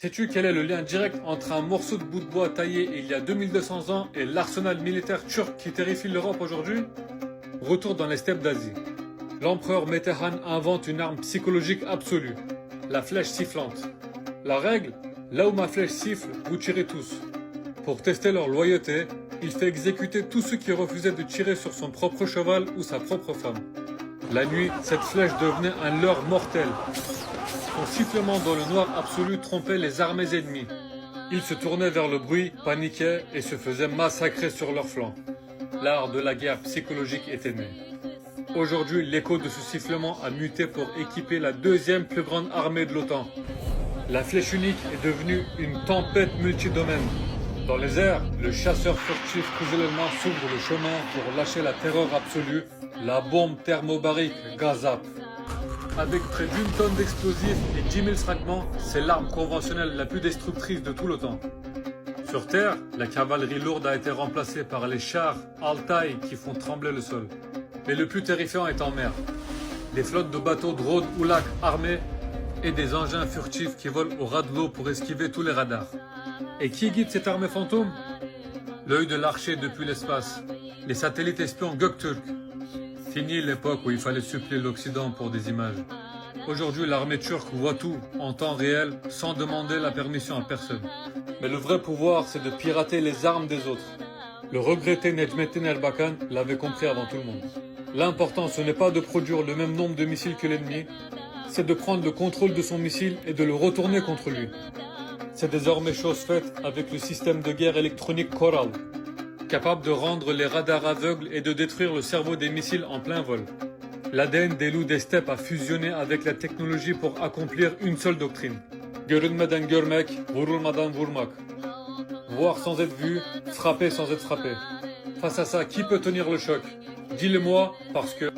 Sais-tu quel est le lien direct entre un morceau de bout de bois taillé il y a 2200 ans et l'arsenal militaire turc qui terrifie l'Europe aujourd'hui? Retour dans les steppes d'Asie. L'empereur Metehan invente une arme psychologique absolue, la flèche sifflante. La règle, là où ma flèche siffle, vous tirez tous. Pour tester leur loyauté, il fait exécuter tous ceux qui refusaient de tirer sur son propre cheval ou sa propre femme. La nuit, cette flèche devenait un leurre mortel. Son sifflement dans le noir absolu trompait les armées ennemies. Ils se tournaient vers le bruit, paniquaient et se faisaient massacrer sur leurs flancs. L'art de la guerre psychologique était né. Aujourd'hui, l'écho de ce sifflement a muté pour équiper la deuxième plus grande armée de l'OTAN. La flèche unique est devenue une tempête multidomaine. Dans les airs, le chasseur furtif Kuzelelman s'ouvre le chemin pour lâcher la terreur absolue, la bombe thermobarique Gazap. Avec près d'une tonne d'explosifs et 10 000 fragments, c'est l'arme conventionnelle la plus destructrice de tout le temps. Sur Terre, la cavalerie lourde a été remplacée par les chars Altaï qui font trembler le sol. Mais le plus terrifiant est en mer. Des flottes de bateaux de rôde ou lacs armés et des engins furtifs qui volent au ras de l'eau pour esquiver tous les radars. Et qui guide cette armée fantôme? L'œil de l'archer depuis l'espace, les satellites espions Göktürk. Fini l'époque où il fallait supplier l'Occident pour des images. Aujourd'hui, l'armée turque voit tout, en temps réel, sans demander la permission à personne. Mais le vrai pouvoir, c'est de pirater les armes des autres. Le regretté Necmettin Erbakan l'avait compris avant tout le monde. L'important, ce n'est pas de produire le même nombre de missiles que l'ennemi, c'est de prendre le contrôle de son missile et de le retourner contre lui. C'est désormais chose faite avec le système de guerre électronique Coral, capable de rendre les radars aveugles et de détruire le cerveau des missiles en plein vol. L'ADN des loups des steppes a fusionné avec la technologie pour accomplir une seule doctrine. Görünmeden görmek, vurulmadan vurmak. Voir sans être vu, frapper sans être frappé. Face à ça, qui peut tenir le choc? Dis-le-moi, parce que...